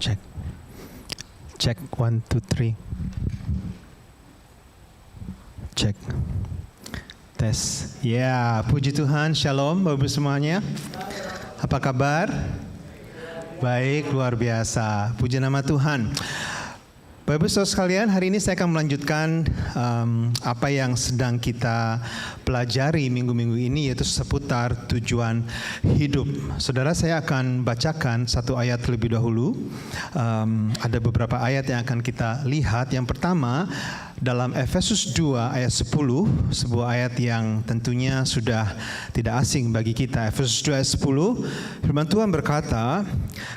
Cek. Cek 1, 2, 3. Cek. Tes. Ya, puji Tuhan. Shalom Bapak Ibu semuanya. Apa kabar? Baik, luar biasa. Puji nama Tuhan. Bapak Ibu Saudara sekalian, hari ini saya akan melanjutkan apa yang sedang kita pelajari minggu-minggu ini, yaitu seputar tujuan hidup. Saudara, saya akan bacakan satu ayat terlebih dahulu. Ada beberapa ayat yang akan kita lihat. Yang pertama, dalam Efesus 2 ayat 10, sebuah ayat yang tentunya sudah tidak asing bagi kita. Efesus 2 ayat 10, firman Tuhan berkata,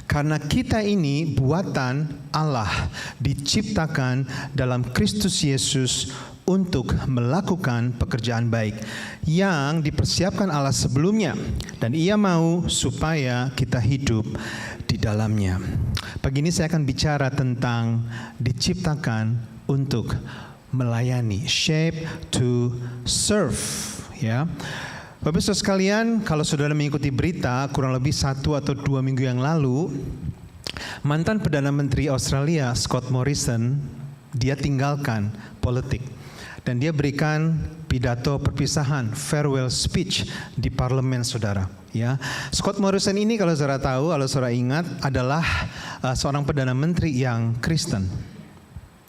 karena kita ini buatan Allah, diciptakan dalam Kristus Yesus untuk melakukan pekerjaan baik yang dipersiapkan Allah sebelumnya, dan Ia mau supaya kita hidup di dalamnya. Pagi ini saya akan bicara tentang diciptakan untuk melayani, shape to serve, ya. Bapak Saudara sekalian, kalau saudara mengikuti berita kurang lebih 1 atau 2 minggu yang lalu, mantan Perdana Menteri Australia Scott Morrison, dia tinggalkan politik dan dia berikan pidato perpisahan, farewell speech di parlemen, saudara. Ya, Scott Morrison ini kalau saudara tahu, kalau saudara ingat, adalah seorang Perdana Menteri yang Kristen.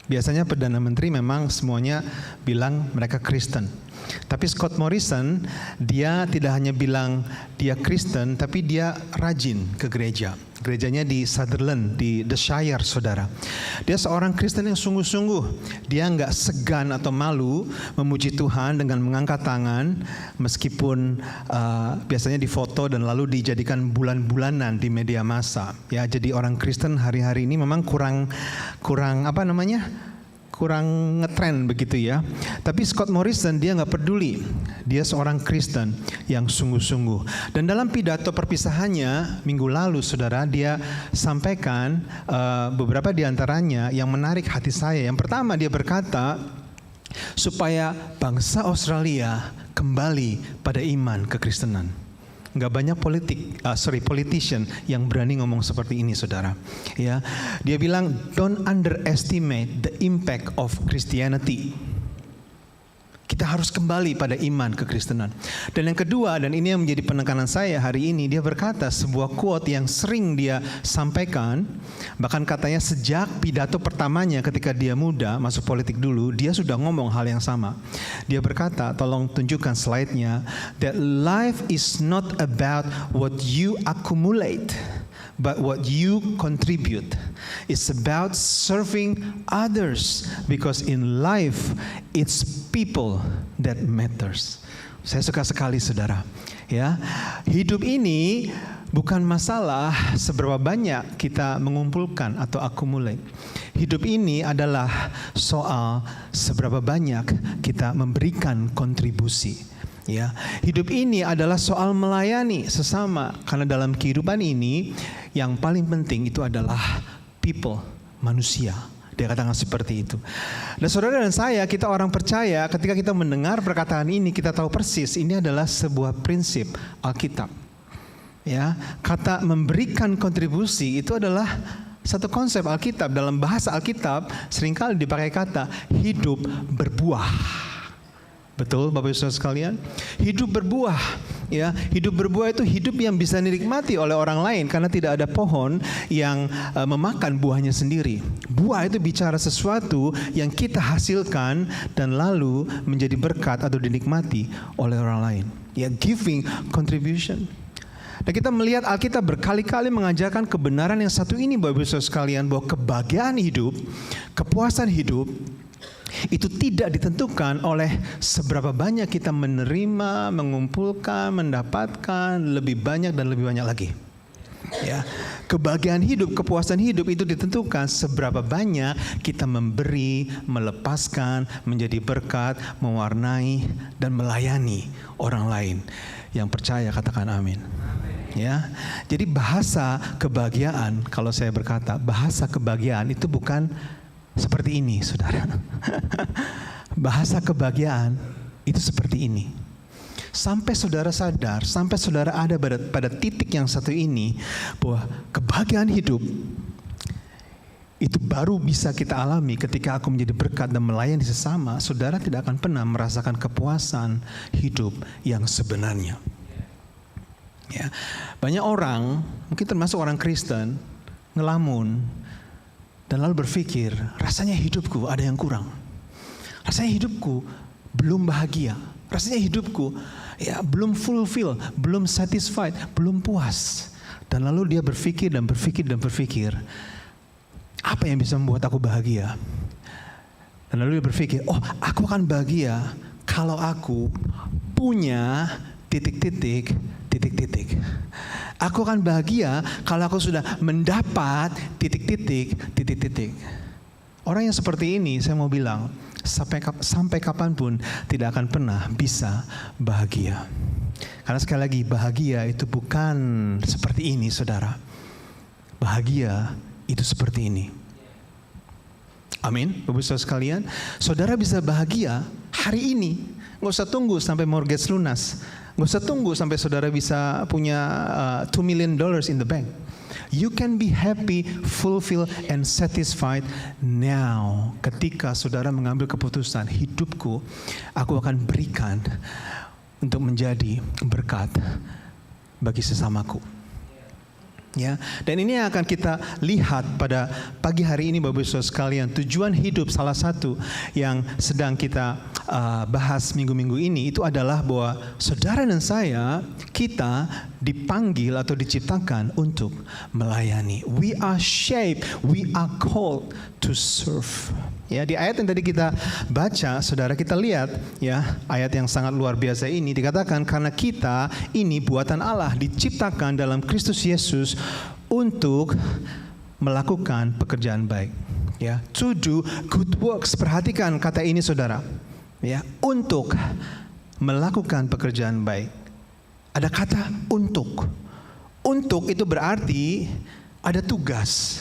Biasanya Perdana Menteri memang semuanya bilang mereka Kristen. Tapi Scott Morrison, dia tidak hanya bilang dia Kristen, tapi dia rajin ke gereja. Gerejanya di Sutherland, di The Shire, saudara. Dia seorang Kristen yang sungguh-sungguh. Dia nggak segan atau malu memuji Tuhan dengan mengangkat tangan, meskipun biasanya difoto dan lalu dijadikan bulan-bulanan di media massa. Ya, jadi orang Kristen hari-hari ini memang kurang kurang ngetren begitu ya. Tapi Scott Morrison dia nggak peduli. Dia seorang Kristen yang sungguh-sungguh. Dan dalam pidato perpisahannya minggu lalu, saudara, dia sampaikan beberapa di antaranya yang menarik hati saya. Yang pertama, dia berkata supaya bangsa Australia kembali pada iman kekristenan. Nggak banyak politician yang berani ngomong seperti ini, saudara. Ya, dia bilang, don't underestimate the impact of Christianity. Kita harus kembali pada iman kekristenan. Dan yang kedua, dan ini yang menjadi penekanan saya hari ini, dia berkata sebuah quote yang sering dia sampaikan, bahkan katanya sejak pidato pertamanya ketika dia muda, masuk politik dulu, dia sudah ngomong hal yang sama. Dia berkata, tolong tunjukkan slide-nya, that life is not about what you accumulate, but what you contribute. It's about serving others, because in life it's people that matters. Saya suka sekali, saudara. Ya, hidup ini bukan masalah seberapa banyak kita mengumpulkan atau accumulate. Hidup ini adalah soal seberapa banyak kita memberikan kontribusi. Ya, hidup ini adalah soal melayani sesama, karena dalam kehidupan ini yang paling penting itu adalah people, manusia. Dia katakan seperti itu. Dan saudara dan saya, kita orang percaya, ketika kita mendengar perkataan ini, kita tahu persis ini adalah sebuah prinsip Alkitab. Ya, kata memberikan kontribusi itu adalah satu konsep Alkitab. Dalam bahasa Alkitab seringkali dipakai kata hidup berbuah. Betul, Bapak Ibu Saudara sekalian? Hidup berbuah, ya. Hidup berbuah itu hidup yang bisa dinikmati oleh orang lain, karena tidak ada pohon yang memakan buahnya sendiri. Buah itu bicara sesuatu yang kita hasilkan dan lalu menjadi berkat atau dinikmati oleh orang lain. Ya, giving contribution. Dan kita melihat Alkitab berkali-kali mengajarkan kebenaran yang satu ini, Bapak Ibu Saudara sekalian, bahwa kebahagiaan hidup, kepuasan hidup, itu tidak ditentukan oleh seberapa banyak kita menerima, mengumpulkan, mendapatkan lebih banyak dan lebih banyak lagi. Ya, kebahagiaan hidup, kepuasan hidup itu ditentukan seberapa banyak kita memberi, melepaskan, menjadi berkat, mewarnai dan melayani orang lain. Yang percaya katakan amin. Ya, jadi bahasa kebahagiaan, kalau saya berkata bahasa kebahagiaan itu bukan seperti ini, saudara. Bahasa kebahagiaan itu seperti ini. Sampai saudara sadar, sampai saudara ada pada titik yang satu ini, bahwa kebahagiaan hidup itu baru bisa kita alami ketika aku menjadi berkat dan melayani sesama, saudara tidak akan pernah merasakan kepuasan hidup yang sebenarnya. Ya, banyak orang, mungkin termasuk orang Kristen, ngelamun dan lalu berpikir, rasanya hidupku ada yang kurang. Rasanya hidupku belum bahagia. Rasanya hidupku belum fulfill, belum satisfied, belum puas. Dan lalu dia berpikir dan berpikir dan berpikir, apa yang bisa membuat aku bahagia? Dan lalu dia berpikir, aku akan bahagia kalau aku punya titik-titik. Aku akan bahagia kalau aku sudah mendapat titik-titik. Orang yang seperti ini, saya mau bilang, sampai kapanpun tidak akan pernah bisa bahagia. Karena sekali lagi, bahagia itu bukan seperti ini, saudara. Bahagia itu seperti ini. Amin, Bapak Saudara sekalian. Saudara bisa bahagia hari ini. Nggak usah tunggu sampai mortgage lunas. Nggak usah tunggu sampai saudara bisa punya $2 million in the bank. You can be happy, fulfilled, and satisfied now. Ketika saudara mengambil keputusan, hidupku aku akan berikan untuk menjadi berkat bagi sesamaku. Ya, dan ini yang akan kita lihat pada pagi hari ini, Bapak Ibu sekalian. Tujuan hidup salah satu yang sedang kita bahas minggu-minggu ini itu adalah bahwa saudara dan saya, kita dipanggil atau diciptakan untuk melayani. We are shaped, we are called to serve. Ya, di ayat yang tadi kita baca, saudara, kita lihat ya, ayat yang sangat luar biasa ini dikatakan karena kita ini buatan Allah, diciptakan dalam Kristus Yesus untuk melakukan pekerjaan baik. Ya, to do good works. Perhatikan kata ini, saudara. Ya, untuk melakukan pekerjaan baik. Ada kata untuk. Untuk itu berarti ada tugas.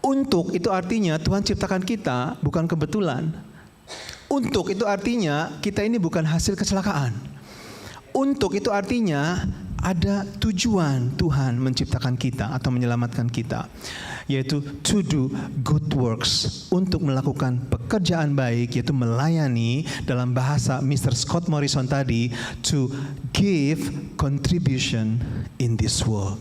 Untuk itu artinya Tuhan ciptakan kita bukan kebetulan. Untuk itu artinya kita ini bukan hasil kecelakaan. Untuk itu artinya ada tujuan Tuhan menciptakan kita atau menyelamatkan kita, yaitu to do good works, untuk melakukan pekerjaan baik, yaitu melayani, dalam bahasa Mr. Scott Morrison tadi, to give contribution in this world.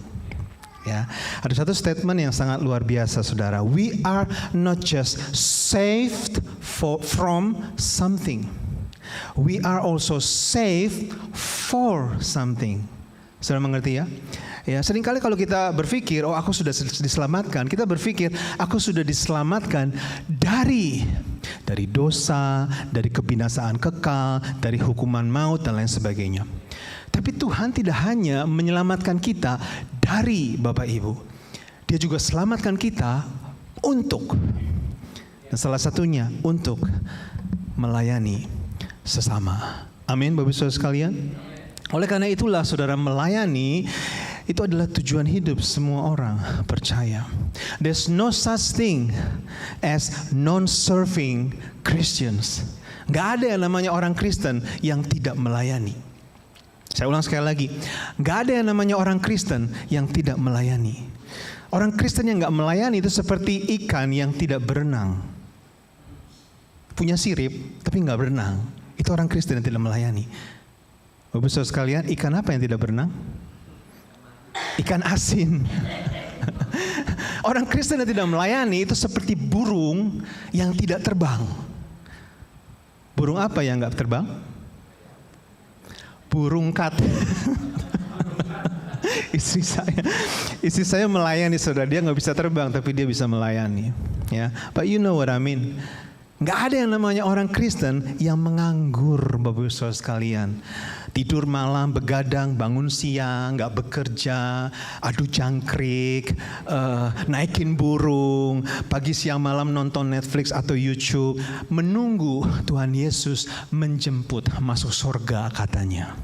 Ya, ada satu statement yang sangat luar biasa, saudara. We are not just saved from something. We are also saved for something. Saudara mengerti ya? Ya, seringkali kalau kita berpikir, aku sudah diselamatkan, kita berpikir aku sudah diselamatkan dari dosa, dari kebinasaan kekal, dari hukuman maut dan lain sebagainya. Tapi Tuhan tidak hanya menyelamatkan kita dari Bapak Ibu, Dia juga selamatkan kita untuk, dan salah satunya untuk melayani sesama. Amin, Bapak Ibu sekalian. Oleh karena itulah, saudara, melayani itu adalah tujuan hidup semua orang percaya. There's no such thing as non-serving Christians. Gak ada yang namanya orang Kristen yang tidak melayani. Saya ulang sekali lagi, gak ada yang namanya orang Kristen yang tidak melayani. Orang Kristen yang gak melayani itu seperti ikan yang tidak berenang. Punya sirip tapi gak berenang. Itu orang Kristen yang tidak melayani. Bapak Saudara sekalian, ikan apa yang tidak berenang? Ikan asin. Orang Kristen yang tidak melayani itu seperti burung yang tidak terbang. Burung apa yang gak terbang? Burung kat. Istri saya melayani, saudara. Dia nggak bisa terbang, tapi dia bisa melayani. Ya, but you know what I mean. Nggak ada yang namanya orang Kristen yang menganggur, Bapak Ibu Saudara sekalian. Tidur malam, begadang, bangun siang, nggak bekerja, adu jangkrik, naikin burung, pagi siang malam nonton Netflix atau YouTube, menunggu Tuhan Yesus menjemput masuk surga katanya.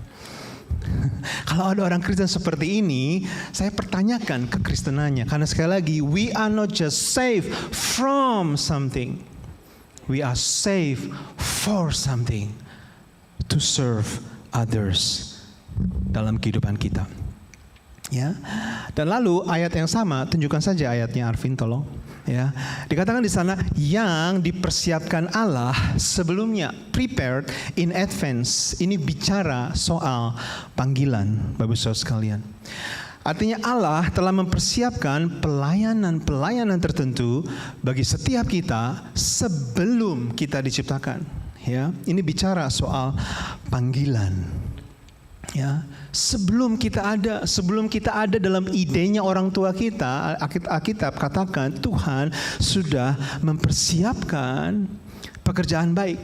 Kalau ada orang Kristen seperti ini, saya pertanyakan kekristenannya. Karena sekali lagi, we are not just saved from something. We are saved for something, to serve others dalam kehidupan kita. Ya. Dan lalu ayat yang sama, tunjukkan saja ayatnya Arvin, tolong. Ya, dikatakan di sana yang dipersiapkan Allah sebelumnya, prepared in advance. Ini bicara soal panggilan, Bapak Saudara sekalian. Artinya Allah telah mempersiapkan pelayanan tertentu bagi setiap kita sebelum kita diciptakan. Ya, ini bicara soal panggilan. Ya, sebelum kita ada dalam idenya orang tua kita, Alkitab katakan Tuhan sudah mempersiapkan pekerjaan baik.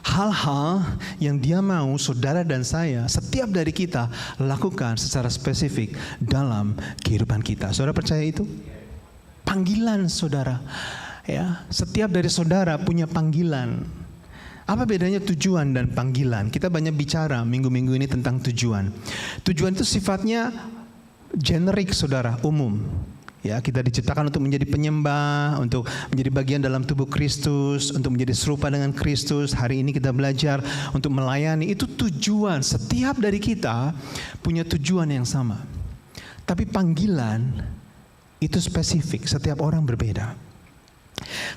Hal-hal yang Dia mau saudara dan saya, setiap dari kita lakukan secara spesifik dalam kehidupan kita. Saudara percaya itu? Panggilan saudara. Ya, setiap dari saudara punya panggilan. Apa bedanya tujuan dan panggilan? Kita banyak bicara minggu-minggu ini tentang tujuan. Tujuan itu sifatnya generik, saudara, umum. Ya, kita diciptakan untuk menjadi penyembah, untuk menjadi bagian dalam tubuh Kristus, untuk menjadi serupa dengan Kristus. Hari ini kita belajar untuk melayani. Itu tujuan. Setiap dari kita punya tujuan yang sama. Tapi panggilan itu spesifik. Setiap orang berbeda.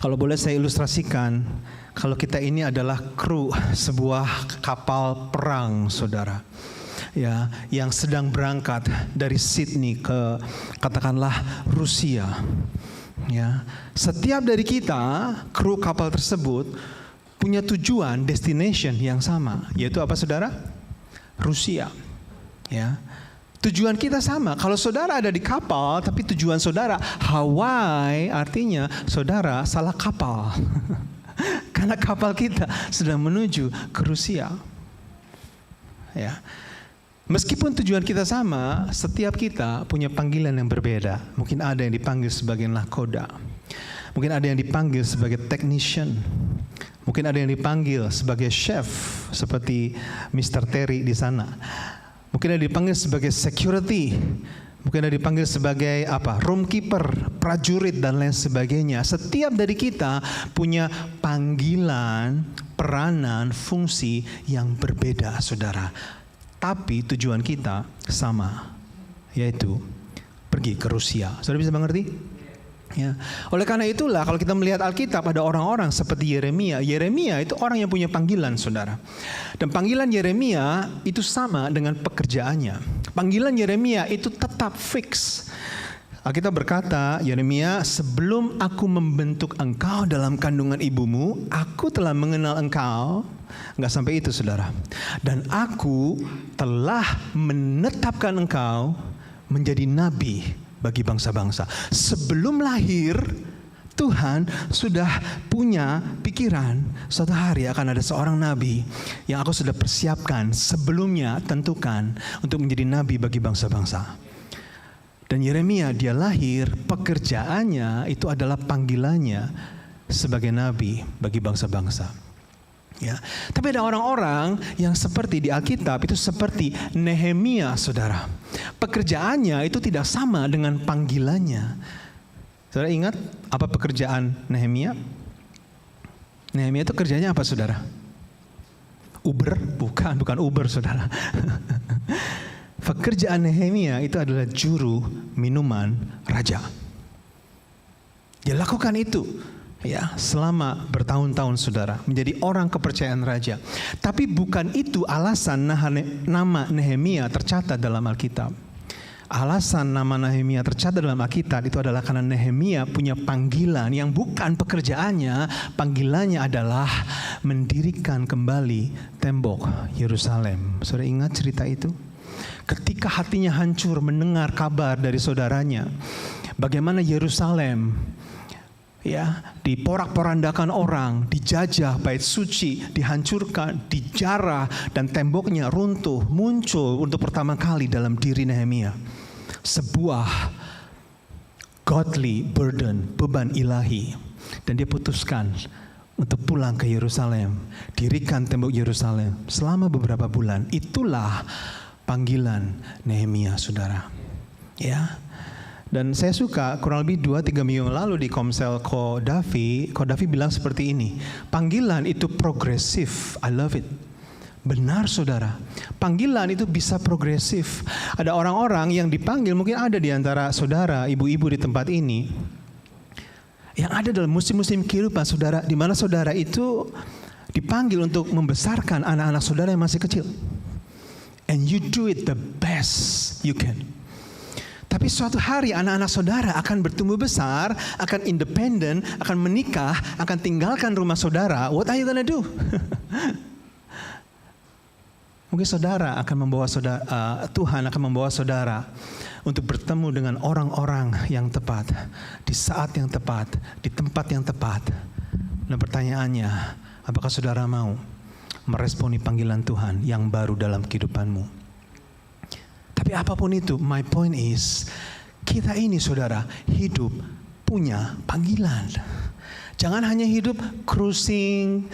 Kalau boleh saya ilustrasikan, kalau kita ini adalah kru sebuah kapal perang, saudara, ya, yang sedang berangkat dari Sydney ke katakanlah Rusia, ya, setiap dari kita kru kapal tersebut punya tujuan, destination yang sama, yaitu apa, saudara? Rusia, ya. Tujuan kita sama. Kalau saudara ada di kapal, tapi tujuan saudara Hawaii, artinya saudara salah kapal. Karena kapal kita sedang menuju ke Rusia. Ya. Meskipun tujuan kita sama, setiap kita punya panggilan yang berbeda. Mungkin ada yang dipanggil sebagai nahkoda. Mungkin ada yang dipanggil sebagai technician. Mungkin ada yang dipanggil sebagai chef seperti Mr. Terry di sana. Mungkin ada dipanggil sebagai security, mungkin ada dipanggil sebagai room keeper, prajurit dan lain sebagainya. Setiap dari kita punya panggilan, peranan, fungsi yang berbeda, saudara. Tapi tujuan kita sama, yaitu pergi ke Rusia. Saudara bisa mengerti? Ya. Oleh karena itulah kalau kita melihat Alkitab ada orang-orang seperti Yeremia. Yeremia itu orang yang punya panggilan, saudara. Dan panggilan Yeremia itu sama dengan pekerjaannya. Panggilan Yeremia itu tetap fix. Alkitab berkata, Yeremia, sebelum aku membentuk engkau dalam kandungan ibumu, aku telah mengenal engkau. Enggak sampai itu, saudara. Dan aku telah menetapkan engkau menjadi nabi bagi bangsa-bangsa. Sebelum lahir, Tuhan sudah punya pikiran suatu hari akan ada seorang nabi yang aku sudah persiapkan sebelumnya, tentukan untuk menjadi nabi bagi bangsa-bangsa. Dan Yeremia, dia lahir, pekerjaannya itu adalah panggilannya sebagai nabi bagi bangsa-bangsa. Ya. Tapi ada orang-orang yang seperti di Alkitab itu seperti Nehemia, saudara. Pekerjaannya itu tidak sama dengan panggilannya. Saudara ingat apa pekerjaan Nehemia? Nehemia itu kerjanya apa, saudara? Uber? Bukan Uber, saudara. Pekerjaan Nehemia itu adalah juru minuman raja. Dia lakukan itu. Ya, selama bertahun-tahun, saudara, menjadi orang kepercayaan raja. Tapi bukan itu alasan nama Nehemia tercatat dalam Alkitab. Alasan nama Nehemia tercatat dalam Alkitab itu adalah karena Nehemia punya panggilan yang bukan pekerjaannya. Panggilannya adalah mendirikan kembali tembok Yerusalem. Saudara ingat cerita itu? Ketika hatinya hancur mendengar kabar dari saudaranya, bagaimana Yerusalem diporak-porandakan orang, dijajah, bait suci dihancurkan, dijarah, dan temboknya runtuh. Muncul untuk pertama kali dalam diri Nehemia sebuah godly burden, beban ilahi, dan dia putuskan untuk pulang ke Yerusalem, dirikan tembok Yerusalem selama beberapa bulan. Itulah panggilan Nehemia, saudara. Ya. Dan saya suka kurang lebih 2-3 minggu lalu di Komsel Ko Davi bilang seperti ini. Panggilan itu progresif. I love it. Benar, saudara. Panggilan itu bisa progresif. Ada orang-orang yang dipanggil, mungkin ada di antara saudara, ibu-ibu di tempat ini. Yang ada dalam musim-musim kehidupan saudara, di mana saudara itu dipanggil untuk membesarkan anak-anak saudara yang masih kecil. And you do it the best you can. Tapi suatu hari anak-anak saudara akan bertumbuh besar, akan independen, akan menikah, akan tinggalkan rumah saudara. What are you gonna do? Mungkin saudara akan membawa Tuhan akan membawa saudara untuk bertemu dengan orang-orang yang tepat, di saat yang tepat, di tempat yang tepat. Dan pertanyaannya, apakah saudara mau meresponi panggilan Tuhan yang baru dalam kehidupanmu? Tapi apapun itu, my point is, kita ini saudara hidup punya panggilan. Jangan hanya hidup cruising,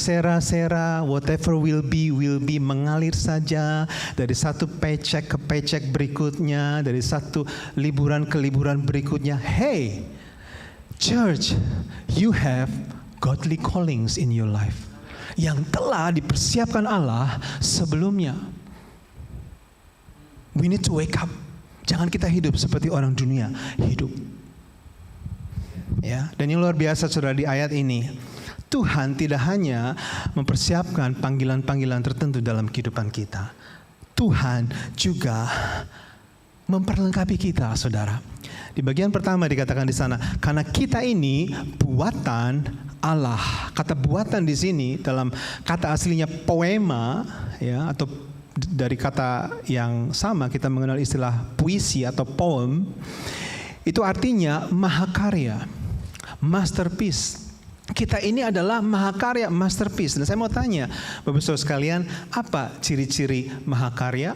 sera, whatever will be, mengalir saja dari satu paycheck ke paycheck berikutnya, dari satu liburan ke liburan berikutnya. Hey, church, you have godly callings in your life yang telah dipersiapkan Allah sebelumnya. We need to wake up. Jangan kita hidup seperti orang dunia hidup. Ya, dan yang luar biasa saudara di ayat ini, Tuhan tidak hanya mempersiapkan panggilan-panggilan tertentu dalam kehidupan kita. Tuhan juga memperlengkapi kita, saudara. Di bagian pertama dikatakan di sana, karena kita ini buatan Allah. Kata buatan di sini dalam kata aslinya poema, ya, atau dari kata yang sama kita mengenal istilah puisi atau poem. Itu artinya mahakarya, masterpiece. Kita ini adalah mahakarya, masterpiece. Dan saya mau tanya, Bapak Saudara sekalian, apa ciri-ciri mahakarya?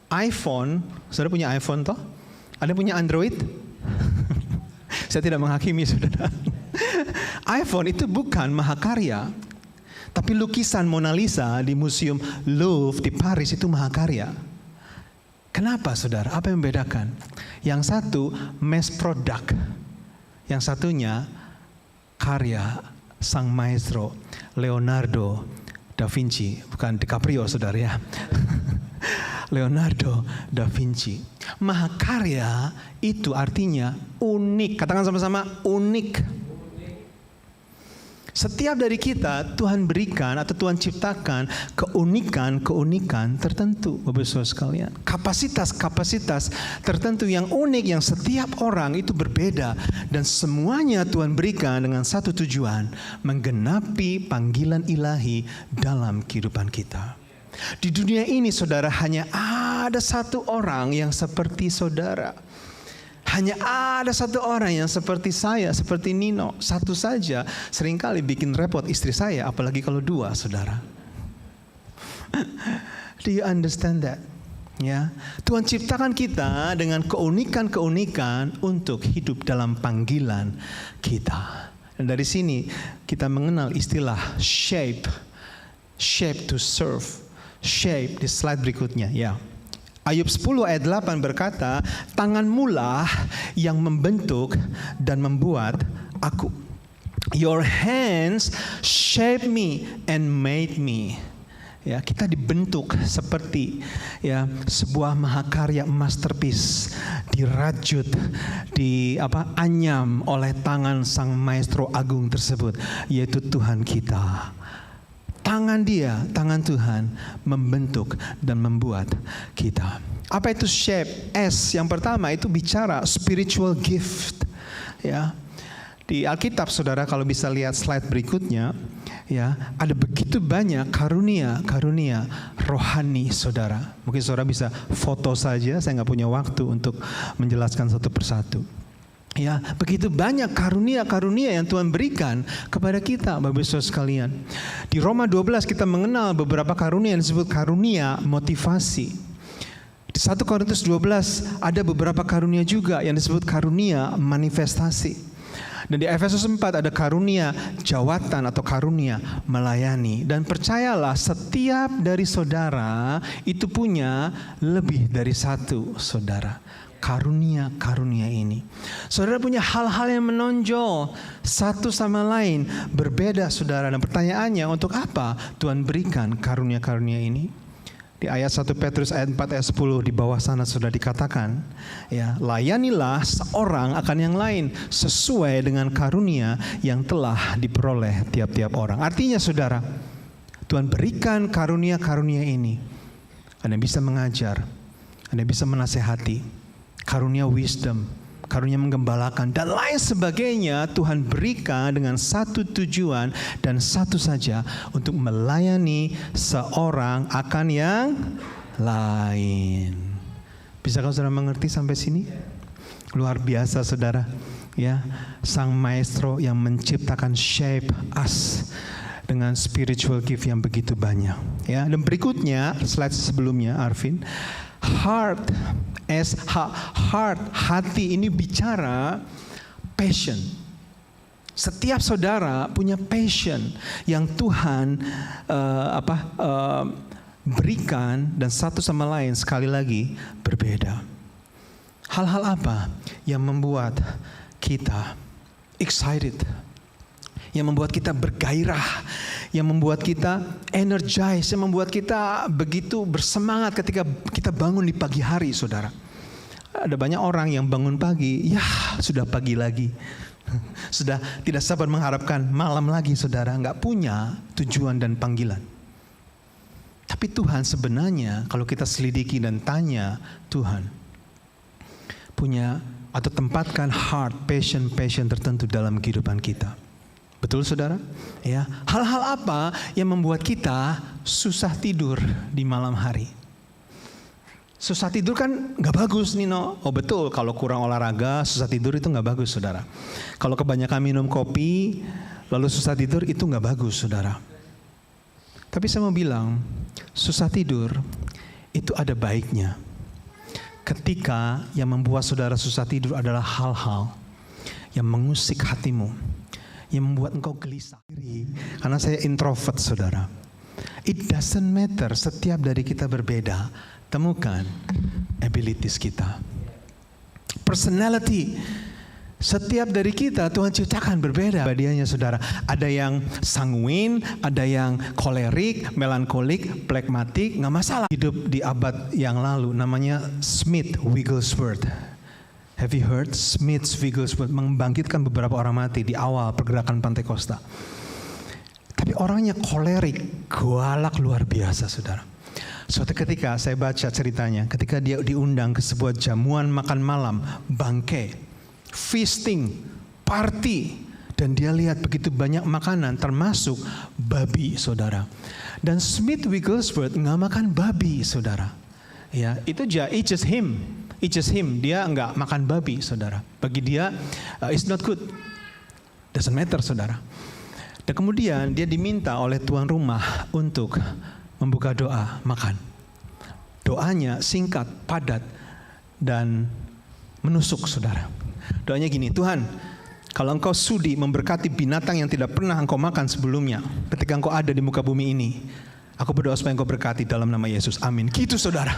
iPhone, saudara punya iPhone toh? Ada punya Android? Saya tidak menghakimi saudara. iPhone itu bukan mahakarya, tapi lukisan Mona Lisa di Museum Louvre di Paris itu mahakarya. Kenapa saudara? Apa yang membedakan? Yang satu mass product, yang satunya karya sang maestro Leonardo da Vinci, bukan DiCaprio saudara ya. Leonardo da Vinci. Mahakarya itu artinya unik. Katakan sama-sama, unik. Setiap dari kita Tuhan berikan atau Tuhan ciptakan keunikan tertentu, Bapak Saudara sekalian. Kapasitas tertentu yang unik yang setiap orang itu berbeda, dan semuanya Tuhan berikan dengan satu tujuan, menggenapi panggilan ilahi dalam kehidupan kita. Di dunia ini saudara hanya ada satu orang yang seperti saudara. Hanya ada satu orang yang seperti saya, seperti Nino. Satu saja seringkali bikin repot istri saya, apalagi kalau dua, saudara. Do you understand that? Ya, Tuhan ciptakan kita dengan keunikan-keunikan untuk hidup dalam panggilan kita. Dan dari sini kita mengenal istilah shape to serve. Shape di slide berikutnya, ya. Ayub 10 ayat 8 berkata, tanganmulah yang membentuk dan membuat aku. Your hands shape me and made me. Ya, kita dibentuk seperti ya sebuah mahakarya masterpiece, dirajut, anyam oleh tangan sang maestro agung tersebut, yaitu Tuhan kita. Tangan dia, tangan Tuhan membentuk dan membuat kita. Apa itu shape? S yang pertama itu bicara spiritual gift. Ya, di Alkitab saudara kalau bisa lihat slide berikutnya, ya ada begitu banyak karunia rohani saudara. Mungkin saudara bisa foto saja, saya nggak punya waktu untuk menjelaskan satu persatu. Ya, begitu banyak karunia-karunia yang Tuhan berikan kepada kita, Bapak Saudara sekalian. Di Roma 12 kita mengenal beberapa karunia yang disebut karunia motivasi. Di 1 Korintus 12 ada beberapa karunia juga yang disebut karunia manifestasi. Dan di Efesus 4 ada karunia jawatan atau karunia melayani. Dan percayalah, setiap dari saudara itu punya lebih dari satu saudara. Karunia-karunia ini. Saudara punya hal-hal yang menonjol satu sama lain, berbeda saudara. Dan pertanyaannya, untuk apa Tuhan berikan karunia-karunia ini? Di ayat 1 Petrus ayat 4 ayat 10 di bawah sana sudah dikatakan, ya, layanilah seorang akan yang lain sesuai dengan karunia yang telah diperoleh tiap-tiap orang. Artinya saudara, Tuhan berikan karunia-karunia ini. Anda bisa mengajar, Anda bisa menasehati, karunia wisdom, karunia menggembalakan, dan lain sebagainya Tuhan berikan dengan satu tujuan dan satu saja, untuk melayani seorang akan yang lain. Bisakah saudara mengerti sampai sini? Luar biasa saudara, ya, sang maestro yang menciptakan, shape us dengan spiritual gift yang begitu banyak, ya. Dan berikutnya slide sebelumnya Arvin, heart, hati ini bicara passion. Setiap saudara punya passion yang Tuhan berikan, dan satu sama lain sekali lagi berbeda. Hal-hal apa yang membuat kita excited, yang membuat kita bergairah, yang membuat kita energize, yang membuat kita begitu bersemangat ketika kita bangun di pagi hari, saudara. Ada banyak orang yang bangun pagi, ya sudah pagi lagi. Sudah tidak sabar mengharapkan malam lagi, saudara. Nggak punya tujuan dan panggilan. Tapi Tuhan sebenarnya kalau kita selidiki dan tanya, Tuhan punya atau tempatkan heart, passion tertentu dalam kehidupan kita. Betul saudara? Ya, hal-hal apa yang membuat kita susah tidur di malam hari? Susah tidur kan nggak bagus, Nino. Oh betul, kalau kurang olahraga susah tidur itu nggak bagus, saudara. Kalau kebanyakan minum kopi lalu susah tidur itu nggak bagus, saudara. Tapi saya mau bilang, susah tidur itu ada baiknya. Ketika yang membuat saudara susah tidur adalah hal-hal yang mengusik hatimu, yang membuat engkau gelisah. Karena saya introvert, saudara. It doesn't matter, setiap dari kita berbeda. Temukan abilities kita, personality. Setiap dari kita Tuhan ciptakan berbeda. Badianya saudara, ada yang sanguin, ada yang kolerik, melankolik, plekmatik, nggak masalah. Hidup di abad yang lalu, namanya Smith Wigglesworth. Have you heard? Smith Wigglesworth membangkitkan beberapa orang mati di awal pergerakan Pantekosta. Tapi orangnya kolerik, galak luar biasa, saudara. Suatu ketika saya baca ceritanya, ketika dia diundang ke sebuah jamuan makan malam, bangke, feasting, party, dan dia lihat begitu banyak makanan, termasuk babi, saudara. Dan Smith Wigglesworth nggak makan babi, saudara. Ya, itu it's just him. Dia nggak makan babi, saudara. Bagi dia, it's not good. Doesn't matter, saudara. Dan kemudian dia diminta oleh tuan rumah untuk membuka doa makan. Doanya singkat, padat, dan menusuk, saudara. Doanya gini, Tuhan, kalau engkau sudi memberkati binatang yang tidak pernah engkau makan sebelumnya, ketika engkau ada di muka bumi ini, aku berdoa supaya engkau berkati dalam nama Yesus. Amin. Gitu, saudara.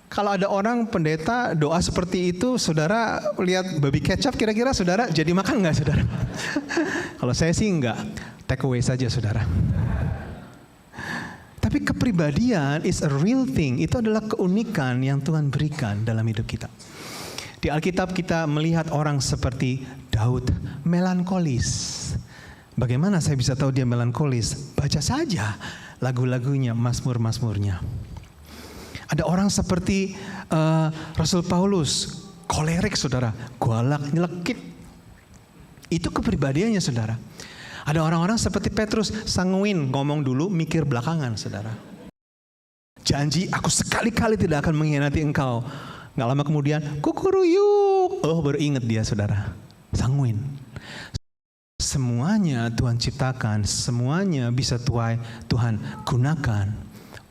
Kalau ada orang pendeta doa seperti itu, saudara lihat babi kecap, kira-kira saudara jadi makan nggak, saudara? Kalau saya sih nggak, take away saja, saudara. Tapi kepribadian is a real thing. Itu adalah keunikan yang Tuhan berikan dalam hidup kita. Di Alkitab kita melihat orang seperti Daud, melankolis. Bagaimana saya bisa tahu dia melankolis? Baca saja lagu-lagunya, mazmur-mazmurnya. Ada orang seperti Rasul Paulus, kolerik, saudara, galak, nyelekit. Itu kepribadiannya, saudara. Ada orang-orang seperti Petrus, sanguin, ngomong dulu, mikir belakangan, saudara. Janji, aku sekali-kali tidak akan mengkhianati engkau. Nggak lama kemudian, kukuruyuk. Oh, baru ingat dia, saudara. Sanguin. Semuanya Tuhan ciptakan, semuanya bisa Tuhan gunakan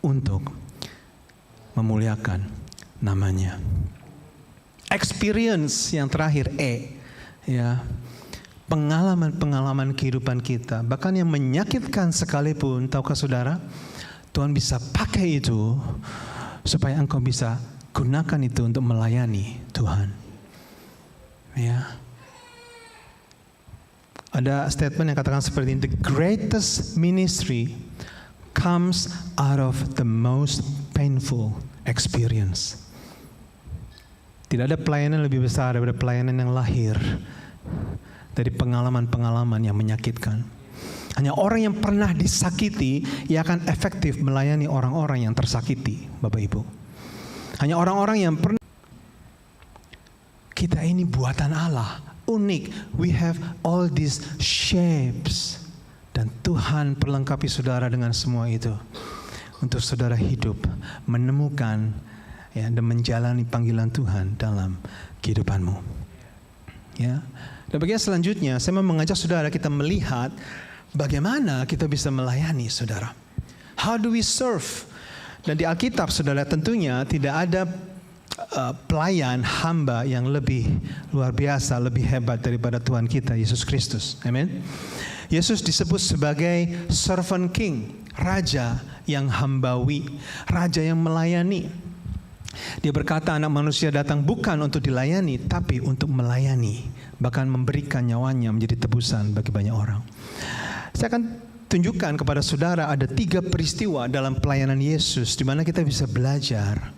untuk memuliakan namanya. Experience yang terakhir, ya. Pengalaman-pengalaman kehidupan kita, bahkan yang menyakitkan sekalipun, tahukah saudara, Tuhan bisa pakai itu supaya engkau bisa gunakan itu untuk melayani Tuhan. Ya. Ada statement yang katakan seperti ini, the greatest ministry comes out of the most painful experience. Tidak ada pelayanan lebih besar daripada pelayanan yang lahir dari pengalaman-pengalaman yang menyakitkan. Hanya orang yang pernah disakiti yang akan efektif melayani orang-orang yang tersakiti, Bapak Ibu. Hanya orang-orang yang pernah. Kita ini buatan Allah, unik. We have all these shapes. Dan Tuhan perlengkapi saudara dengan semua itu. Untuk saudara hidup, menemukan dan menjalani panggilan Tuhan dalam kehidupanmu. Ya. Dan bagian selanjutnya, saya mau mengajak saudara kita melihat bagaimana kita bisa melayani saudara. How do we serve? Dan di Alkitab saudara tentunya tidak ada pelayan hamba yang lebih luar biasa, lebih hebat daripada Tuhan kita Yesus Kristus. Amin. Yesus disebut sebagai servant king, raja yang hambawi, raja yang melayani. Dia berkata anak manusia datang bukan untuk dilayani, tapi untuk melayani, bahkan memberikan nyawanya menjadi tebusan bagi banyak orang. Saya akan tunjukkan kepada saudara ada 3 peristiwa dalam pelayanan Yesus di mana kita bisa belajar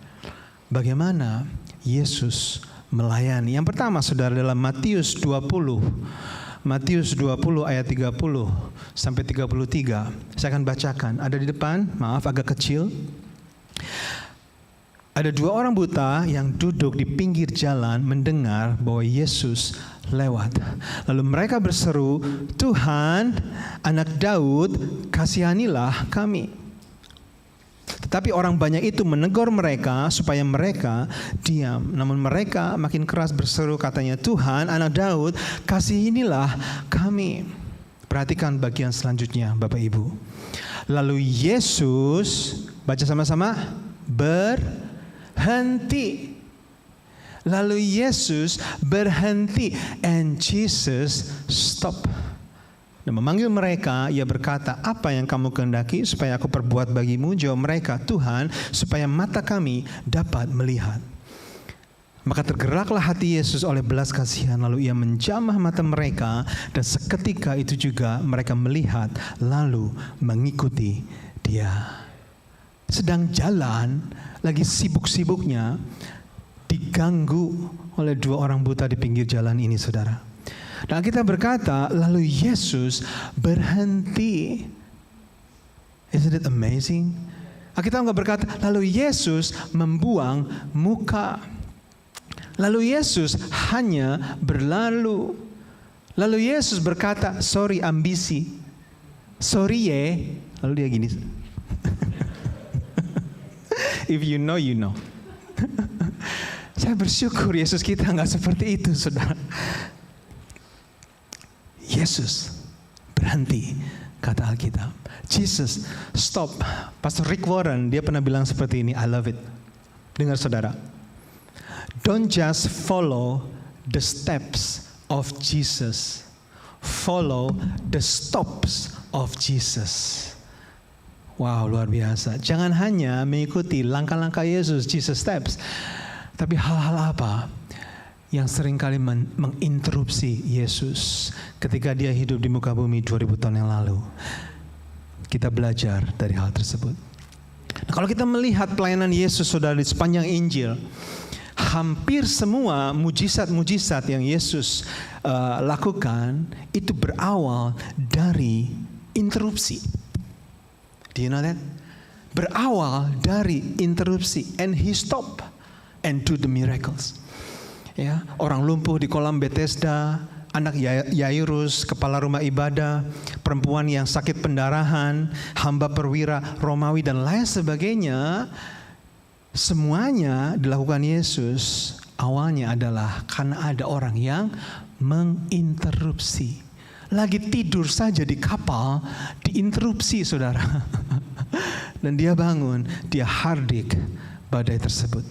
bagaimana Yesus melayani. Yang pertama saudara dalam Matius 20 ayat 30 sampai 33. Saya akan bacakan. Ada di depan, maaf agak kecil. Ada 2 orang buta yang duduk di pinggir jalan mendengar bahwa Yesus lewat. Lalu mereka berseru, "Tuhan, anak Daud, kasihanilah kami." Tetapi orang banyak itu menegur mereka supaya mereka diam. Namun mereka makin keras berseru katanya, "Tuhan, anak Daud, kasihanilah kami." Perhatikan bagian selanjutnya Bapak Ibu. Lalu Yesus, baca sama-sama, berhenti. Lalu Yesus berhenti. And Jesus stop. Dan memanggil mereka, ia berkata, "Apa yang kamu kehendaki supaya aku perbuat bagimu?" Jawab mereka, "Tuhan, supaya mata kami dapat melihat." Maka tergeraklah hati Yesus oleh belas kasihan, lalu ia menjamah mata mereka, dan seketika itu juga mereka melihat, lalu mengikuti dia. Sedang jalan, lagi sibuk-sibuknya, diganggu oleh 2 orang buta di pinggir jalan ini, saudara. Dan kita berkata, lalu Yesus berhenti. Isn't it amazing? Kita nggak berkata, lalu Yesus membuang muka. Lalu Yesus hanya berlalu. Lalu Yesus berkata, "Sorry ambisi. Sorry ye." Lalu dia gini. If you know, you know. Saya bersyukur Yesus kita nggak seperti itu, saudara. Yesus berhenti, kata Alkitab. Jesus stop. Pastor Rick Warren dia pernah bilang seperti ini. I love it. Dengar saudara. Don't just follow the steps of Jesus. Follow the stops of Jesus. Wow, luar biasa. Jangan hanya mengikuti langkah-langkah Yesus, Jesus steps. Tapi hal-hal apa yang seringkali menginterupsi Yesus ketika dia hidup di muka bumi 2000 tahun yang lalu. Kita belajar dari hal tersebut. Nah, kalau kita melihat pelayanan Yesus saudara di sepanjang Injil, hampir semua mujizat-mujizat yang Yesus lakukan itu berawal dari interupsi. Do you know that? Berawal dari interupsi, and he stop and do the miracles. Ya, orang lumpuh di kolam Bethesda, anak Yairus, kepala rumah ibadah, perempuan yang sakit pendarahan, hamba perwira Romawi dan lain sebagainya. Semuanya dilakukan Yesus awalnya adalah karena ada orang yang menginterupsi. Lagi tidur saja di kapal, diinterupsi saudara. Dan dia bangun, dia hardik badai tersebut.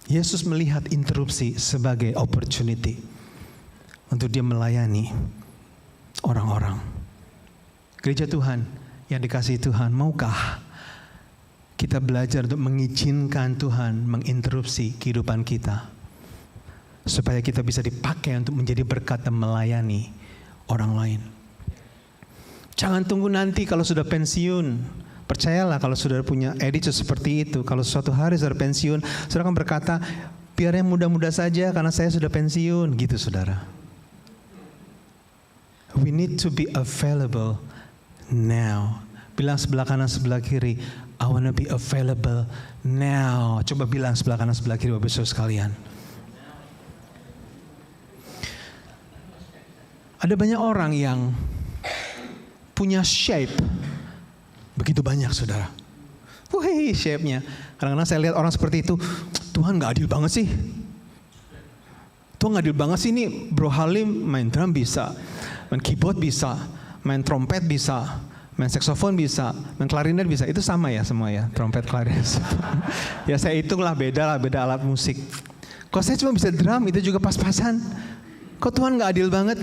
Yesus melihat interupsi sebagai opportunity untuk dia melayani orang-orang. Gereja Tuhan yang dikasihi Tuhan, maukah kita belajar untuk mengizinkan Tuhan menginterupsi kehidupan kita supaya kita bisa dipakai untuk menjadi berkat dan melayani orang lain. Jangan tunggu nanti kalau sudah pensiun. Percayalah kalau saudara punya attitude seperti itu, kalau suatu hari saudara pensiun, saudara akan berkata, biar yang muda-muda saja karena saya sudah pensiun, gitu saudara. We need to be available now. Bilang sebelah kanan, sebelah kiri, I want to be available now. Coba bilang sebelah kanan, sebelah kiri, Bapak Ibu sekalian. Ada banyak orang yang punya shape begitu banyak, saudara. Wih, shape-nya. Kadang-kadang saya lihat orang seperti itu, Tuhan gak adil banget sih. Tuhan gak adil banget sih, ini Bro Halim main drum bisa, main keyboard bisa, main trompet bisa, main saxophone bisa, main klarinet bisa. Itu sama ya semua ya, trompet, klarinet. Ya saya hitunglah beda alat musik. Kok saya cuma bisa drum, itu juga pas-pasan. Kok Tuhan gak adil banget?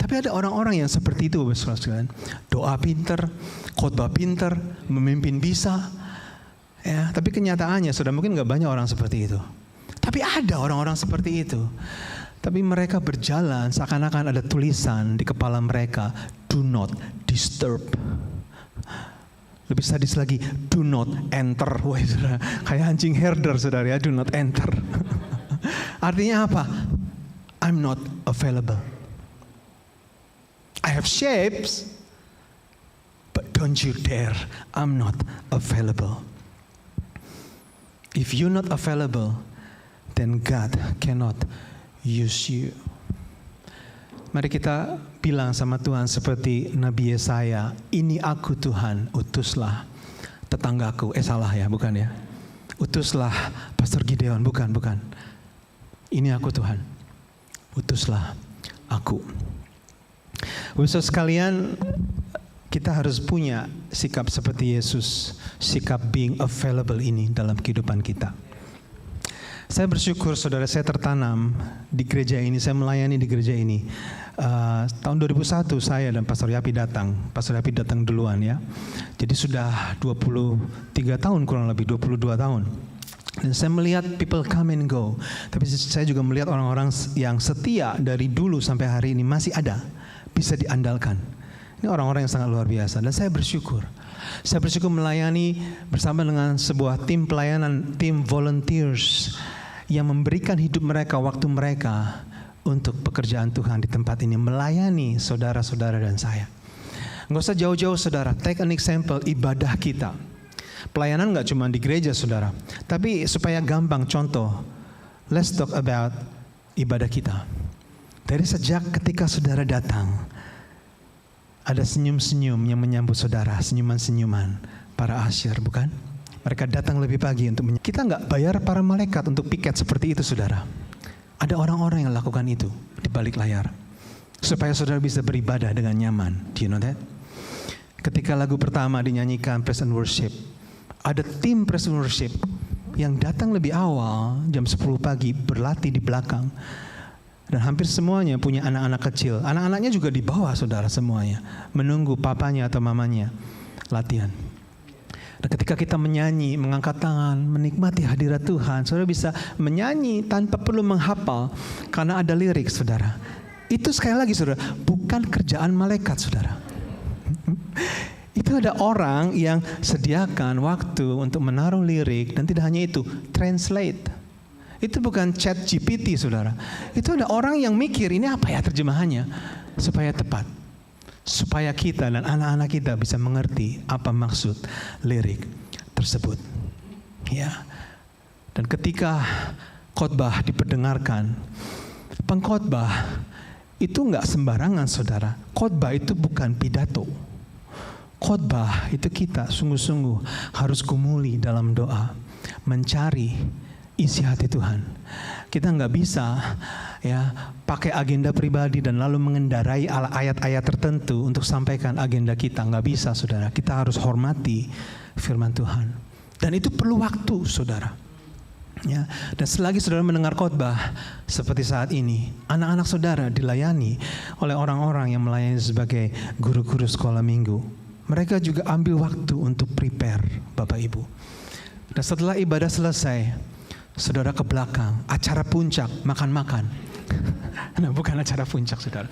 Tapi ada orang-orang yang seperti itu, Bapak sekalian. Doa pinter, khotbah pinter, memimpin bisa. Ya, tapi kenyataannya sudah mungkin gak banyak orang seperti itu. Tapi ada orang-orang seperti itu. Tapi mereka berjalan seakan-akan ada tulisan di kepala mereka, do not disturb. Lebih sadis lagi, do not enter. Wah, saudara, kayak anjing herder, saudara ya, do not enter. Artinya apa? I'm not available. I have shapes, but don't you dare, I'm not available. If you're not available, then God cannot use you. Mari kita bilang sama Tuhan seperti Nabi Yesaya, ini aku Tuhan, utuslah tetanggaku. Salah ya, bukan ya. Utuslah Pastor Gideon, bukan. Ini aku Tuhan, utuslah aku. Bapak sekalian, kita harus punya sikap seperti Yesus, sikap being available ini dalam kehidupan kita. Saya bersyukur saudara, saya tertanam di gereja ini, saya melayani di gereja ini. Tahun 2001 saya dan Pastor Yapi datang. Pastor Yapi datang duluan ya. Jadi sudah 23 tahun kurang lebih, 22 tahun. Dan saya melihat people come and go. Tapi saya juga melihat orang-orang yang setia dari dulu sampai hari ini masih ada, bisa diandalkan. Ini orang-orang yang sangat luar biasa. Dan saya bersyukur. Saya bersyukur melayani bersama dengan sebuah tim pelayanan, tim volunteers yang memberikan hidup mereka, waktu mereka untuk pekerjaan Tuhan di tempat ini, melayani saudara-saudara dan saya. Nggak usah jauh-jauh saudara, take an example ibadah kita. Pelayanan nggak cuma di gereja saudara, tapi supaya gampang contoh, let's talk about ibadah kita. Dari sejak ketika saudara datang, ada senyum-senyum yang menyambut saudara, senyuman-senyuman para asyir, bukan? Mereka datang lebih pagi untuk kita nggak bayar para malaikat untuk piket seperti itu saudara. Ada orang-orang yang lakukan itu di balik layar supaya saudara bisa beribadah dengan nyaman. Do you know that? Ketika lagu pertama dinyanyikan Praise and Worship, ada tim Praise and Worship yang datang lebih awal jam 10 pagi berlatih di belakang. Dan hampir semuanya punya anak-anak kecil. Anak-anaknya juga di bawah saudara semuanya, menunggu papanya atau mamanya latihan. Dan ketika kita menyanyi, mengangkat tangan, menikmati hadirat Tuhan, saudara bisa menyanyi tanpa perlu menghafal karena ada lirik saudara. Itu sekali lagi saudara, bukan kerjaan malaikat saudara. Itu ada orang yang sediakan waktu untuk menaruh lirik, dan tidak hanya itu, translate. Itu bukan chat GPT saudara. Itu ada orang yang mikir ini apa ya terjemahannya supaya tepat. Supaya kita dan anak-anak kita bisa mengerti apa maksud lirik tersebut. Ya. Dan ketika khotbah diperdengarkan, pengkhotbah itu enggak sembarangan saudara. Khotbah itu bukan pidato. Khotbah itu kita sungguh-sungguh harus gumuli dalam doa, mencari isi hati Tuhan. Kita nggak bisa ya pakai agenda pribadi dan lalu mengendarai ayat-ayat tertentu untuk sampaikan agenda kita. Nggak bisa saudara. Kita harus hormati firman Tuhan. Dan itu perlu waktu saudara. Ya, dan selagi saudara mendengar khotbah seperti saat ini, anak-anak saudara dilayani oleh orang-orang yang melayani sebagai guru-guru sekolah minggu. Mereka juga ambil waktu untuk prepare Bapak Ibu. Dan setelah ibadah selesai, saudara ke belakang, acara puncak, makan-makan. Nah, bukan acara puncak saudara.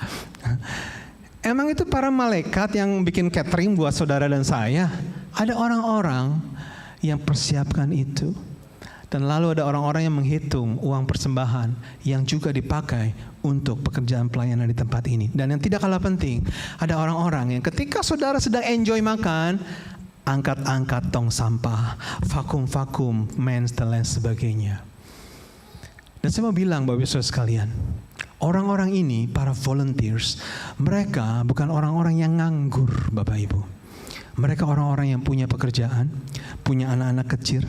Emang itu para malaikat yang bikin catering buat saudara dan saya? Ada orang-orang yang persiapkan itu. Dan lalu ada orang-orang yang menghitung uang persembahan yang juga dipakai untuk pekerjaan pelayanan di tempat ini. Dan yang tidak kalah penting, ada orang-orang yang ketika saudara sedang enjoy makan, angkat-angkat tong sampah, vakum-vakum, mens dan lain sebagainya. Dan saya mau bilang Bapak Ibu Saudara sekalian, orang-orang ini, para volunteers, mereka bukan orang-orang yang nganggur Bapak Ibu. Mereka orang-orang yang punya pekerjaan, punya anak-anak kecil,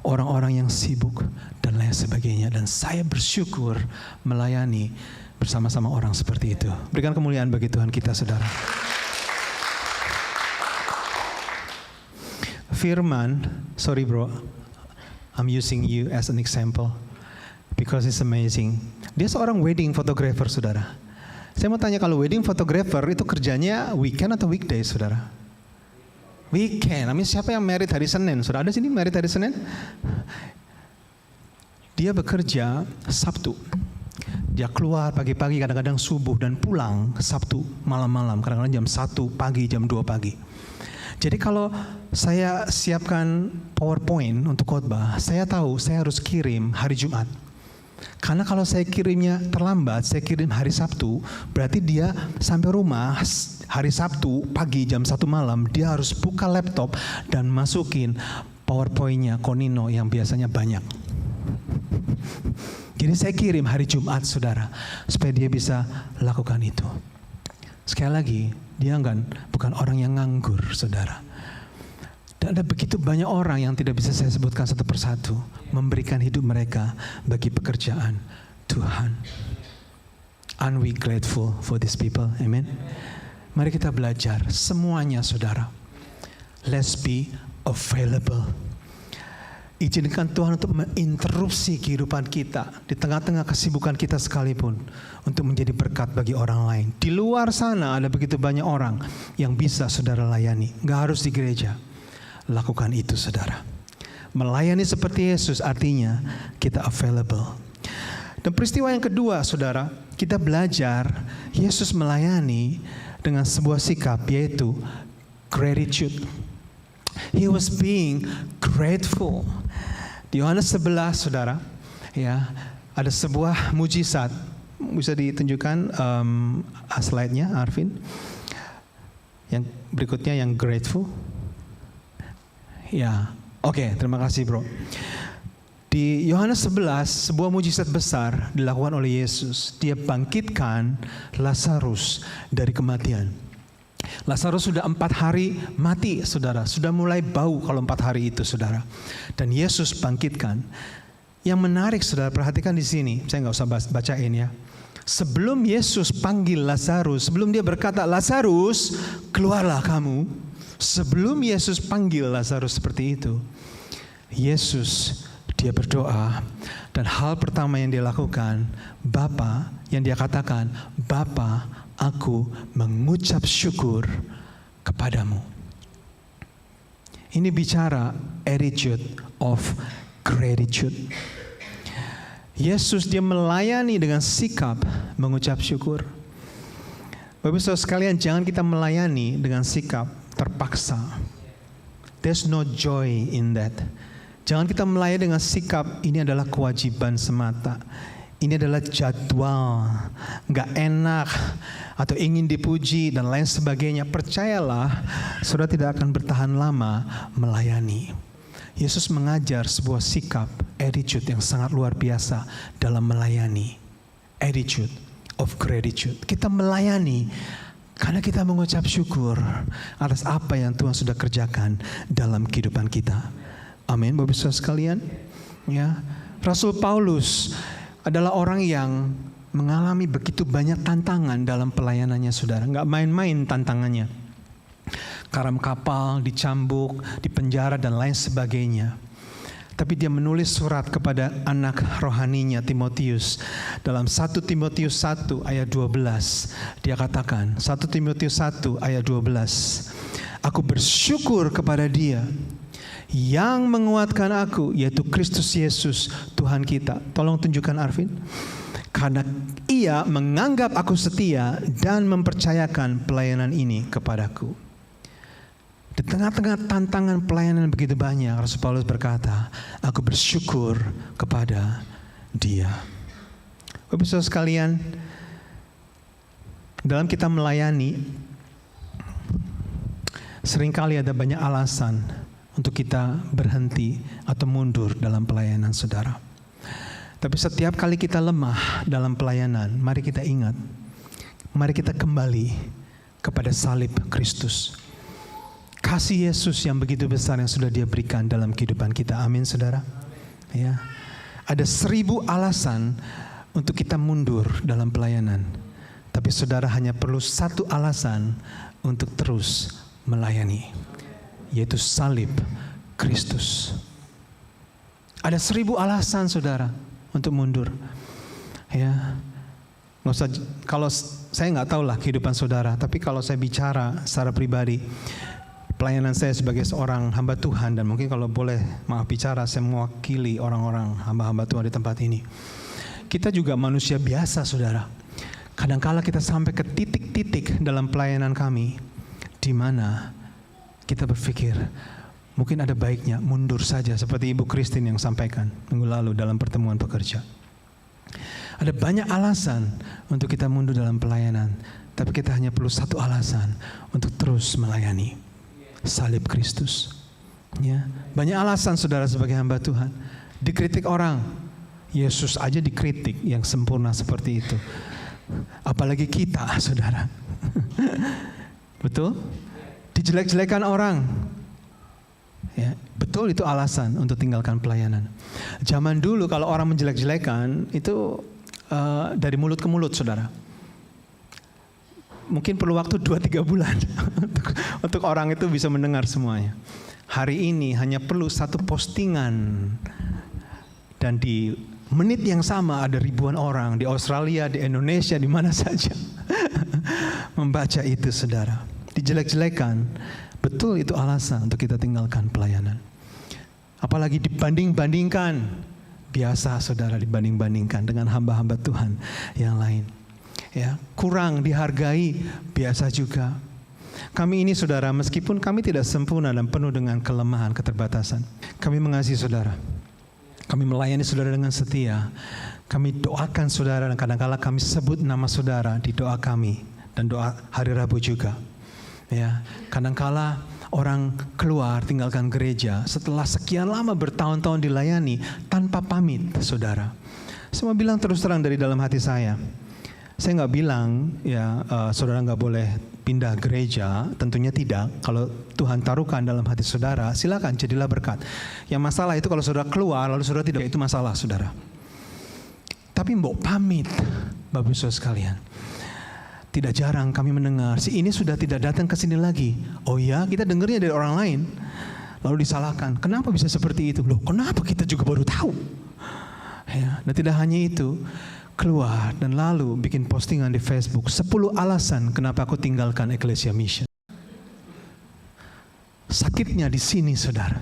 orang-orang yang sibuk, dan lain sebagainya. Dan saya bersyukur melayani bersama-sama orang seperti itu. Berikan kemuliaan bagi Tuhan kita, saudara. Firman, sorry bro, I'm using you as an example. Because it's amazing. Dia seorang wedding photographer, saudara. Saya mau tanya, kalau wedding photographer itu kerjanya weekend atau weekday, saudara? Weekend. Siapa yang married hari Senin? Saudara ada sini married hari Senin? Dia bekerja Sabtu. Dia keluar pagi-pagi, kadang-kadang subuh, dan pulang Sabtu malam-malam. Kadang-kadang jam 1 pagi, jam 2 pagi. Jadi kalau saya siapkan PowerPoint untuk khotbah, saya tahu saya harus kirim hari Jumat. Karena kalau saya kirimnya terlambat, saya kirim hari Sabtu, berarti dia sampai rumah hari Sabtu pagi jam 1 malam, dia harus buka laptop dan masukin PowerPoint-nya Konino yang biasanya banyak. Jadi saya kirim hari Jumat, saudara, supaya dia bisa lakukan itu. Sekali lagi, dia bukan orang yang nganggur, saudara. Dan ada begitu banyak orang yang tidak bisa saya sebutkan satu persatu, memberikan hidup mereka bagi pekerjaan Tuhan. Aren't we grateful for these people? Amen. Mari kita belajar semuanya, saudara. Let's be available. Izinkan Tuhan untuk menginterupsi kehidupan kita di tengah-tengah kesibukan kita sekalipun, untuk menjadi berkat bagi orang lain. Di luar sana ada begitu banyak orang yang bisa saudara layani. Gak harus di gereja. Lakukan itu, saudara. Melayani seperti Yesus artinya kita available. Dan peristiwa yang kedua, saudara, kita belajar Yesus melayani dengan sebuah sikap, yaitu gratitude. He was being grateful. Di Yohanes 11, saudara, ya, ada sebuah mujizat. Bisa ditunjukkan slide-nya, Arvin. Yang berikutnya yang grateful. Ya, oke, terima kasih bro. Di Yohanes 11, sebuah mujizat besar dilakukan oleh Yesus. Dia bangkitkan Lazarus dari kematian. Lazarus sudah 4 hari mati, saudara. Sudah mulai bau kalau 4 hari itu, saudara. Dan Yesus bangkitkan. Yang menarik, saudara, perhatikan di sini. Saya nggak usah bacain ya. Sebelum Yesus panggil Lazarus, sebelum dia berkata, Lazarus, keluarlah kamu. Sebelum Yesus panggil Lazarus seperti itu, Yesus dia berdoa, dan hal pertama yang dia lakukan, Bapa, yang dia katakan, Bapa, aku mengucap syukur kepadamu. Ini bicara attitude of gratitude. Yesus dia melayani dengan sikap mengucap syukur. Bapak Ibu sekalian, jangan kita melayani dengan sikap terpaksa. There's no joy in that. Jangan kita melayani dengan sikap ini adalah kewajiban semata. Ini adalah jadwal, gak enak, atau ingin dipuji dan lain sebagainya. Percayalah, saudara tidak akan bertahan lama melayani. Yesus mengajar sebuah sikap, attitude yang sangat luar biasa dalam melayani. Attitude of gratitude. Kita melayani karena kita mengucap syukur atas apa yang Tuhan sudah kerjakan dalam kehidupan kita. Amin, Bapak Ibu sekalian. Ya, Rasul Paulus adalah orang yang mengalami begitu banyak tantangan dalam pelayanannya, saudara. Nggak main-main tantangannya. Karam kapal, dicambuk, dipenjara dan lain sebagainya. Tapi dia menulis surat kepada anak rohaninya Timotius. Dalam 1 Timotius 1 ayat 12. Dia katakan, 1 Timotius 1 ayat 12. Aku bersyukur kepada Dia Yang menguatkan aku yaitu Kristus Yesus Tuhan kita. Tolong tunjukkan Arvin. Karena ia menganggap aku setia dan mempercayakan pelayanan ini kepadaku. Di tengah-tengah tantangan pelayanan begitu banyak, Rasul Paulus berkata, aku bersyukur kepada Dia. Bapak Ibu Saudara sekalian, dalam kita melayani, seringkali ada banyak alasan untuk kita berhenti atau mundur dalam pelayanan saudara. Tapi setiap kali kita lemah dalam pelayanan, mari kita ingat, mari kita kembali kepada salib Kristus. Kasih Yesus yang begitu besar yang sudah Dia berikan dalam kehidupan kita. Amin saudara. Ya. Ada 1000 alasan untuk kita mundur dalam pelayanan. Tapi saudara hanya perlu satu alasan untuk terus melayani, yaitu salib Kristus. Ada 1000 alasan saudara untuk mundur. Ya, nggak usah. Kalau saya nggak tahu lah kehidupan saudara, tapi kalau saya bicara secara pribadi, pelayanan saya sebagai seorang hamba Tuhan, dan mungkin kalau boleh maaf bicara, saya mewakili orang-orang hamba-hamba Tuhan di tempat ini. Kita juga manusia biasa saudara. Kadangkala kita sampai ke titik-titik dalam pelayanan kami di mana kita berpikir mungkin ada baiknya mundur saja, seperti Ibu Christine yang sampaikan minggu lalu dalam pertemuan pekerja. Ada banyak alasan untuk kita mundur dalam pelayanan, tapi kita hanya perlu satu alasan untuk terus melayani, salib Kristus. Ya, banyak alasan saudara sebagai hamba Tuhan. Dikritik orang, Yesus aja dikritik yang sempurna seperti itu. Apalagi kita, saudara. Betul? Dijelek-jelekan orang. Ya, betul, itu alasan untuk tinggalkan pelayanan. Zaman dulu kalau orang menjelek-jelekan itu dari mulut ke mulut, saudara. Mungkin perlu waktu 2-3 bulan untuk orang itu bisa mendengar semuanya. Hari ini hanya perlu satu postingan, dan di menit yang sama ada ribuan orang di Australia, di Indonesia, di mana saja membaca itu saudara. Dijelek-jelekan, betul itu alasan untuk kita tinggalkan pelayanan. Apalagi dibanding-bandingkan, biasa saudara dibanding-bandingkan dengan hamba-hamba Tuhan yang lain. Ya, kurang dihargai, biasa juga. Kami ini saudara, meskipun kami tidak sempurna dan penuh dengan kelemahan, keterbatasan, kami mengasihi saudara. Kami melayani saudara dengan setia. Kami doakan saudara, dan kadang-kala kami sebut nama saudara di doa kami dan doa hari Rabu juga. Ya, kadang-kala orang keluar tinggalkan gereja setelah sekian lama bertahun-tahun dilayani tanpa pamit, saudara. Saya mau bilang terus terang dari dalam hati saya. Saya nggak bilang ya saudara nggak boleh pindah gereja, tentunya tidak. Kalau Tuhan taruhkan dalam hati saudara, silakan jadilah berkat. Yang masalah itu kalau saudara keluar lalu saudara tidak, itu masalah saudara. Tapi mbok pamit, Bapak Ibu Saudara sekalian. Tidak jarang kami mendengar si ini sudah tidak datang ke sini lagi. Oh ya, kita dengarnya dari orang lain. Lalu disalahkan. Kenapa bisa seperti itu? Loh, kenapa kita juga baru tahu? Ya, dan tidak hanya itu. Keluar dan lalu bikin postingan di Facebook 10 alasan kenapa aku tinggalkan Ecclesia Mission. Sakitnya di sini saudara.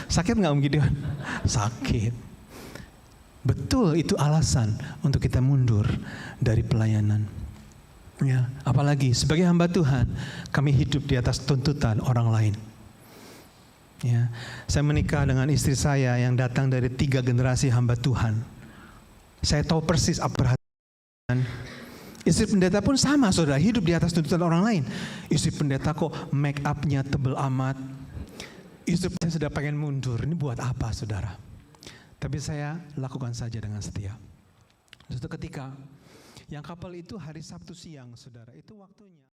Sakit nggak Om Gideon? Sakit. Betul, itu alasan untuk kita mundur dari pelayanan. Ya, apalagi sebagai hamba Tuhan kami hidup di atas tuntutan orang lain. Ya, saya menikah dengan istri saya yang datang dari 3 generasi hamba Tuhan. Saya tahu persis apa perhatian. Istri pendeta pun sama saudara, hidup di atas tuntutan orang lain. Istri pendeta kok make up-nya tebel amat. Istri saya sudah pengen mundur, ini buat apa saudara? Tapi saya lakukan saja dengan setia. Suatu ketika, yang kapal itu hari Sabtu siang saudara, itu waktunya.